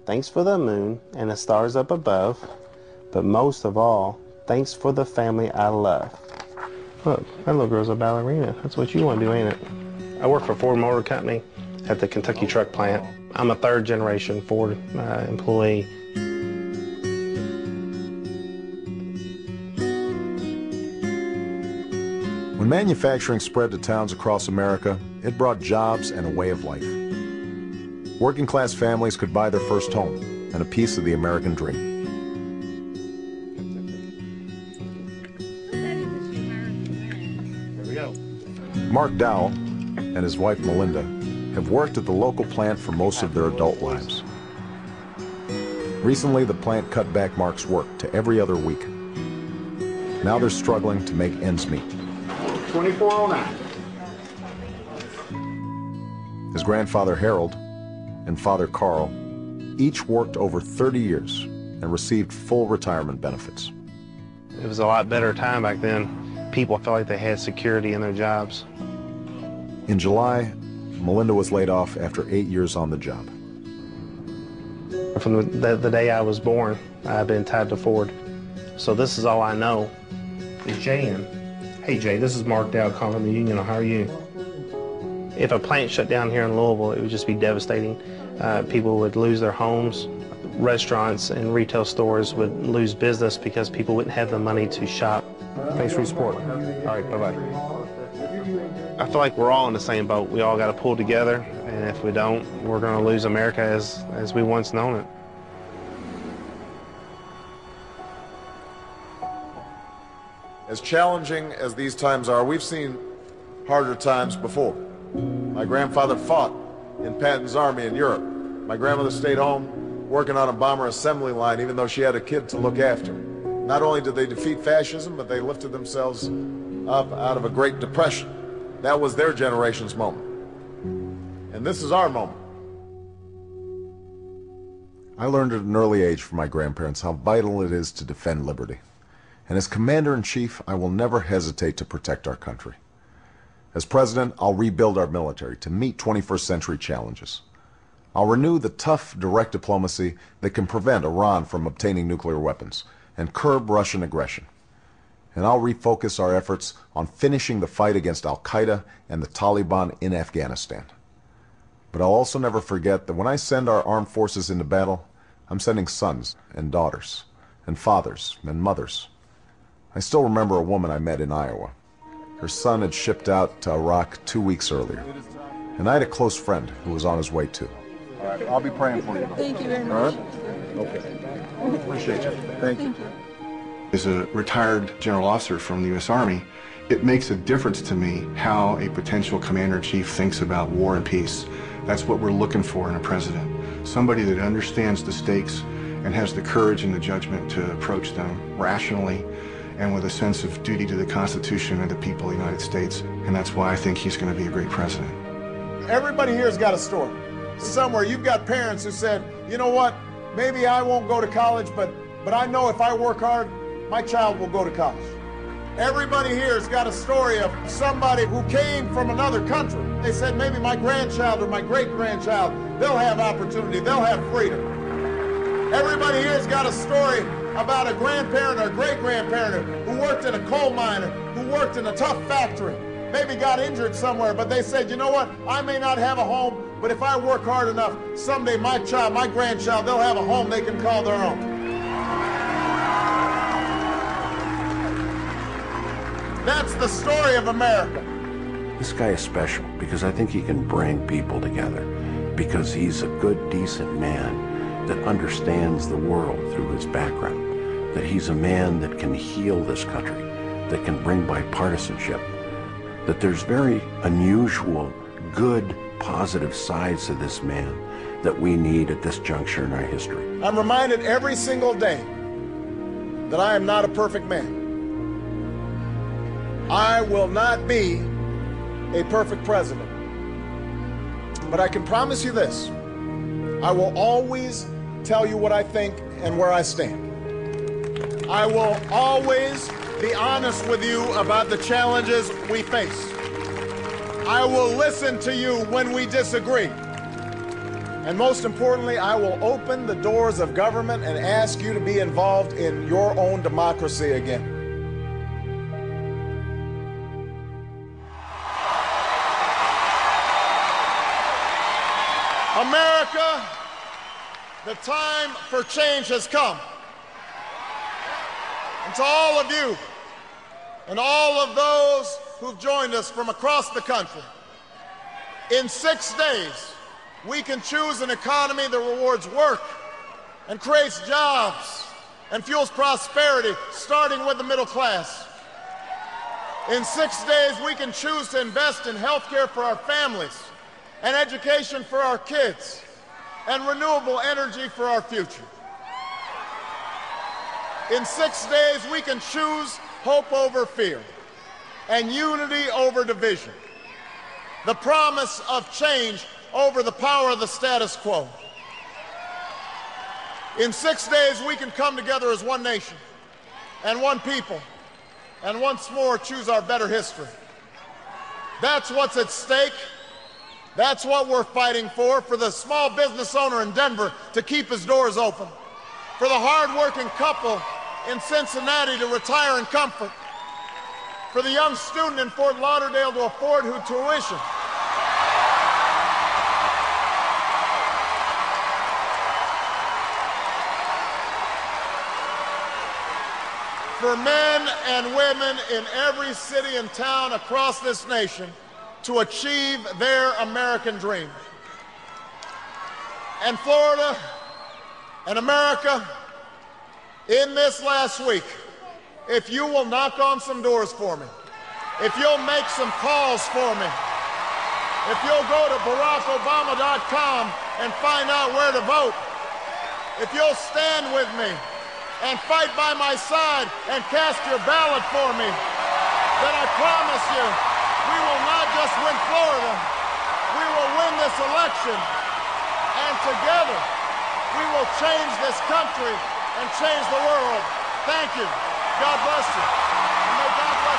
thanks for the moon and the stars up above, but most of all, thanks for the family I love. Look, that little girl's a ballerina. That's what you want to do, ain't it? I work for Ford Motor Company at the Kentucky truck plant. I'm a third-generation Ford employee. When manufacturing spread to towns across America, it brought jobs and a way of life. Working-class families could buy their first home and a piece of the American dream. Here we go. Mark Dowell and his wife Melinda have worked at the local plant for most of their adult lives. Recently, the plant cut back Mark's work to every other week. Now they're struggling to make ends meet. 2409. His grandfather Harold and father Carl each worked over 30 years and received full retirement benefits. It was a lot better time back then. People felt like they had security in their jobs. In July, Melinda was laid off after 8 years on the job. From the day I was born, I've been tied to Ford. So this is all I know is Jay in. Hey Jay, this is Mark Dow calling from the union. How are you? If a plant shut down here in Louisville, it would just be devastating. People would lose their homes. Restaurants and retail stores would lose business because people wouldn't have the money to shop. Thanks for your support. All right, bye-bye. I feel like we're all in the same boat. We all got to pull together, and if we don't, we're going to lose America as we once known it. As challenging as these times are, we've seen harder times before. My grandfather fought in Patton's army in Europe. My grandmother stayed home working on a bomber assembly line even though she had a kid to look after. Not only did they defeat fascism, but they lifted themselves up out of a Great Depression. That was their generation's moment. And this is our moment. I learned at an early age from my grandparents how vital it is to defend liberty. And as Commander-in-Chief, I will never hesitate to protect our country. As President, I'll rebuild our military to meet 21st century challenges. I'll renew the tough, direct diplomacy that can prevent Iran from obtaining nuclear weapons and curb Russian aggression. And I'll refocus our efforts on finishing the fight against Al-Qaeda and the Taliban in Afghanistan. But I'll also never forget that when I send our armed forces into battle, I'm sending sons and daughters and fathers and mothers. I still remember a woman I met in Iowa. Her son had shipped out to Iraq 2 weeks earlier. And I had a close friend who was on his way too. All right, I'll be praying for you. Thank you very much. All right? Okay. Appreciate you. Thank you. As a retired general officer from the U.S. Army, it makes a difference to me how a potential commander-in-chief thinks about war and peace. That's what we're looking for in a president. Somebody that understands the stakes and has the courage and the judgment to approach them rationally and with a sense of duty to the Constitution and the people of the United States. And that's why I think he's going to be a great president. Everybody here has got a story. Somewhere you've got parents who said, you know what, maybe I won't go to college, but I know if I work hard, my child will go to college. Everybody here has got a story of somebody who came from another country. They said maybe my grandchild or my great-grandchild, they'll have opportunity, they'll have freedom. Everybody here has got a story about a grandparent or great-grandparent who worked in a coal mine, who worked in a tough factory, maybe got injured somewhere, but they said, you know what, I may not have a home, but if I work hard enough, someday my child, my grandchild, they'll have a home they can call their own. That's the story of America. This guy is special because I think he can bring people together, because he's a good, decent man that understands the world through his background, that he's a man that can heal this country, that can bring bipartisanship, that there's very unusual, good, positive sides to this man that we need at this juncture in our history. I'm reminded every single day that I am not a perfect man. I will not be a perfect president. But I can promise you this, I will always tell you what I think and where I stand. I will always be honest with you about the challenges we face. I will listen to you when we disagree. And most importantly, I will open the doors of government and ask you to be involved in your own democracy again. America, the time for change has come. And to all of you and all of those who've joined us from across the country, in 6 days, we can choose an economy that rewards work and creates jobs and fuels prosperity, starting with the middle class. In 6 days, we can choose to invest in health care for our families and education for our kids and renewable energy for our future. In 6 days, we can choose hope over fear and unity over division, the promise of change over the power of the status quo. In 6 days, we can come together as one nation and one people and once more choose our better history. That's what's at stake. That's what we're fighting for the small business owner in Denver to keep his doors open, for the hard-working couple in Cincinnati to retire in comfort, for the young student in Fort Lauderdale to afford her tuition, for men and women in every city and town across this nation to achieve their American dream. And Florida and America, in this last week, if you will knock on some doors for me, if you'll make some calls for me, if you'll go to BarackObama.com and find out where to vote, if you'll stand with me and fight by my side and cast your ballot for me, then I promise you, we will not just win Florida, we will win this election, and together we will change this country and change the world. Thank you. God bless you. And may God bless